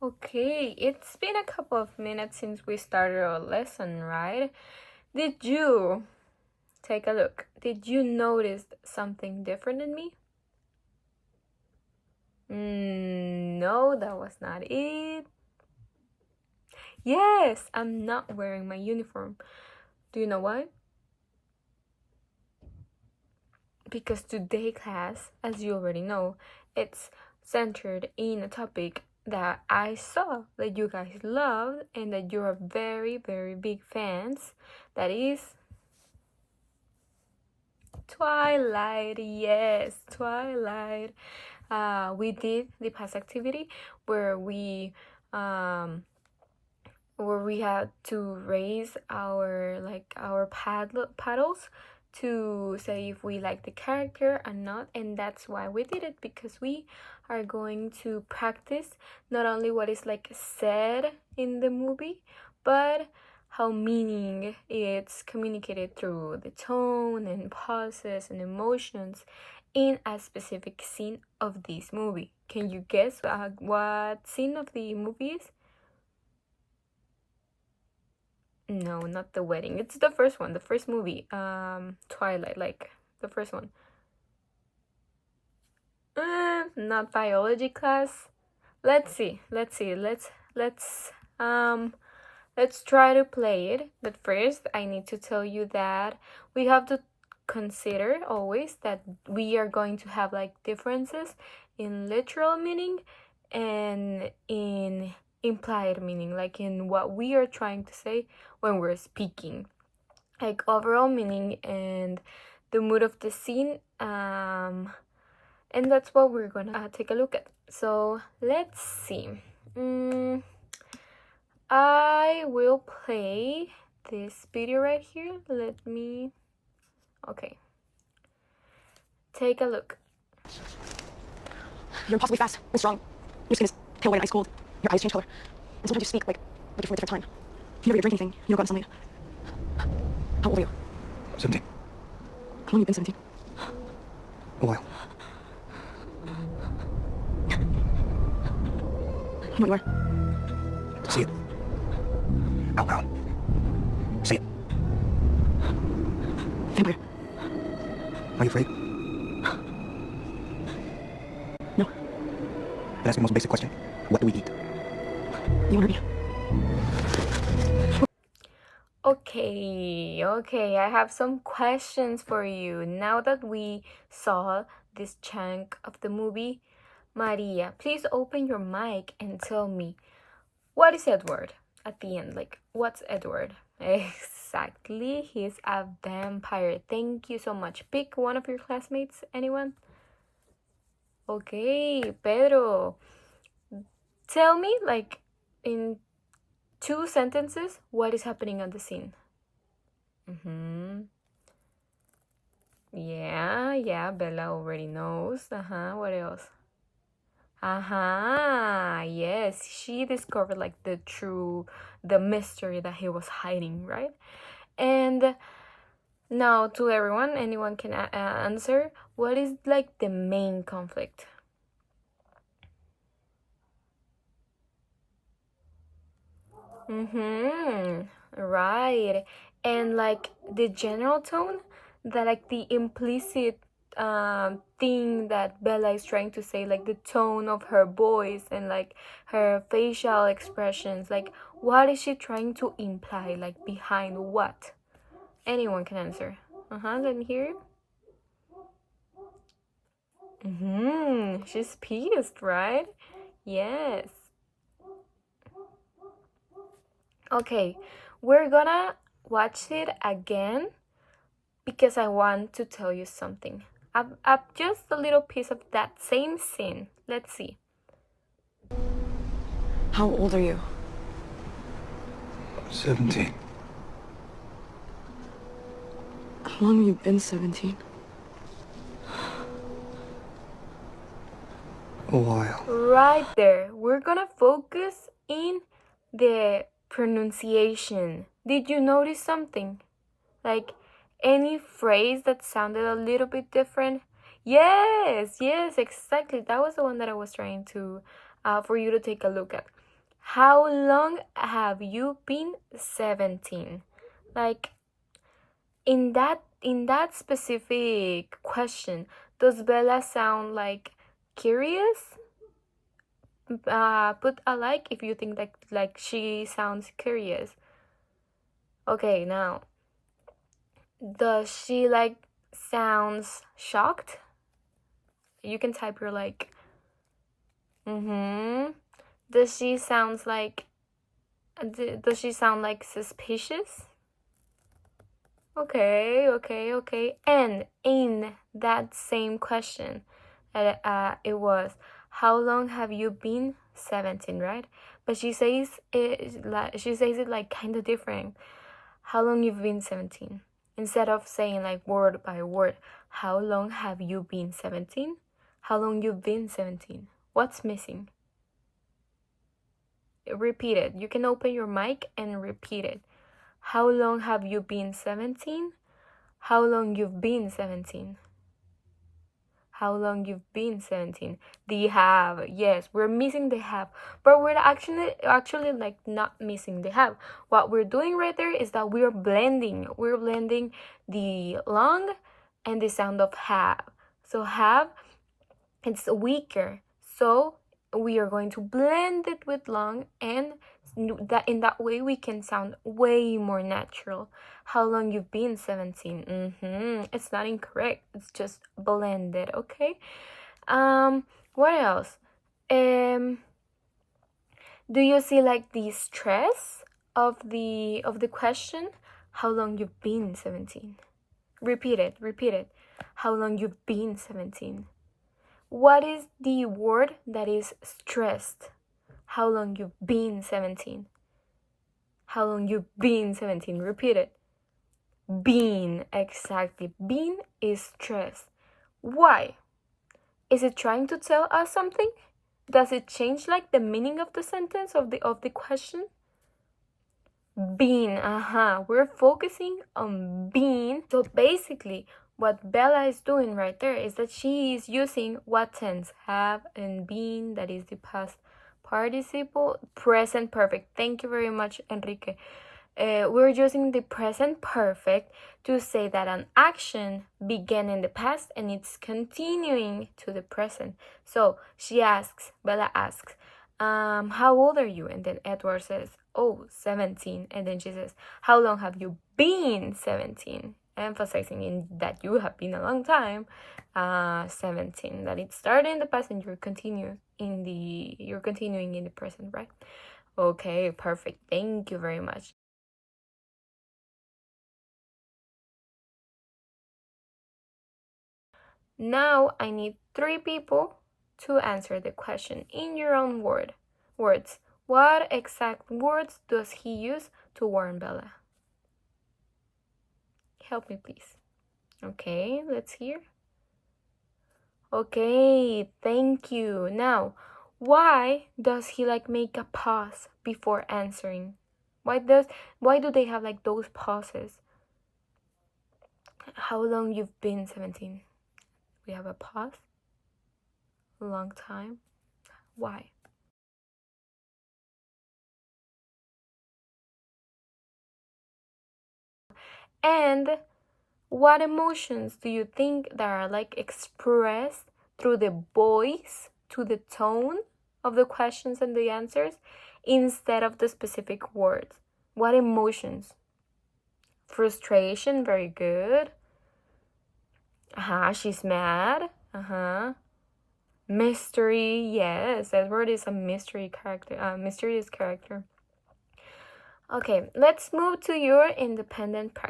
Okay, it's been a couple of minutes since we started our lesson, right? Did you take a look? Did you notice something different in me? No, that was not it. Yes, I'm not wearing my uniform. Do you know why? Because today class, as you already know, it's centered in a topic that I saw that you guys loved and that you are very, very big fans. That is Twilight. Yes, Twilight. We did the past activity where we had to raise our paddles to say if we like the character or not, and that's why we did it, because we are going to practice not only what is like said in the movie, but how meaning it's communicated through the tone and pauses and emotions in a specific scene of this movie. Can you guess what scene of the movie is? No, not the wedding. It's the first one, the first movie. Twilight, like the first one. Not biology class. Let's see. Let's try to play it. But first, I need to tell you that we have to consider always that we are going to have like differences in literal meaning and in implied meaning, like in what we are trying to say when we're speaking, like overall meaning and the mood of the scene, and that's what we're gonna take a look at. So let's see. I will play this video right here. Okay, take a look. You're impossibly fast and strong. Your skin is pale white and ice cold. Your eyes change color. And sometimes you speak like you're from a different time. You never eat or drink anything. You don't go out in sunlight. How old are you? 17. How long have you been 17? A while. You know what you are? Say it. Out loud. Say it. Vampire. Are you afraid? No. Then ask me the most basic question. What do we eat? You wanna hurt me? Okay, I have some questions for you. Now that we saw this chunk of the movie, Maria, please open your mic and tell me, what is Edward at the end? Like, what's Edward? Exactly, he's a vampire. Thank you so much. Pick one of your classmates, anyone? Okay, Pedro, tell me, like, in 2 sentences, what is happening on the scene? Yeah, Bella already knows. What else? Yes, she discovered like the mystery that he was hiding, right? And now to everyone, anyone can answer, what is like the main conflict? Right. And like the general tone, that like the implicit thing that Bella is trying to say, like the tone of her voice and like her facial expressions, like what is she trying to imply, like behind what? Anyone can answer. Let me hear you. She's pissed, right? Yes. Okay, we're gonna watch it again because I want to tell you something. Just a little piece of that same scene. Let's see. How old are you? 17. How long have you been 17? A while. Right there. We're gonna focus in the pronunciation. Did you notice something? Like any phrase that sounded a little bit different? Yes, exactly. That was the one that I was trying to for you to take a look at. How long have you been 17? Like, in that specific question, does Bella sound like curious? Put a like if you think that like she sounds curious. Okay, now, does she like sounds shocked? You can type your like. Does she sounds like does she sound like suspicious? Okay. And in that same question, it was, how long have you been 17, right? But she says it like kind of different. How long you've been 17? Instead of saying like word by word, how long have you been 17? How long you've been 17? What's missing? Repeat it. You can open your mic and repeat it. How long have you been 17? How long you've been 17? How long you've been 17? The have. Yes, we're missing the have, but we're actually like not missing the have. What we're doing right there is that we're blending the long and the sound of have. So have, it's weaker, so we are going to blend it with long, and that in that way we can sound way more natural. How long you've been 17? It's not incorrect, it's just blended. Okay. What else? Do you see like the stress of the question? How long you've been 17? Repeat it. How long you've been 17? What is the word that is stressed? How long you've been 17? How long you've been 17? Repeat it. Been, exactly. Been is stressed. Why? Is it trying to tell us something? Does it change like the meaning of the sentence of the question? Been, we're focusing on being. So basically, what Bella is doing right there is that she is using what tense? Have and been, that is the past participle, present perfect. Thank you very much, Enrique. We're using the present perfect to say that an action began in the past and it's continuing to the present. So Bella asks, how old are you? And then Edward says, oh, 17. And then she says, how long have you been 17? Emphasizing in that you have been a long time. 17, that it started in the past and you're continuing in the present, right? Okay, perfect. Thank you very much. Now I need 3 people to answer the question in your own words. What exact words does he use to warn Bella? Help me, please. Okay, let's hear. Okay, thank you. Now, why does he like make a pause before answering? Why do they have like those pauses? How long you've been 17? We have a pause. A long time. Why? And what emotions do you think that are like expressed through the voice, to the tone of the questions and the answers instead of the specific words? What emotions? Frustration, very good. She's mad. Mystery, yes. Edward is a mysterious character. Okay, let's move to your independent practice.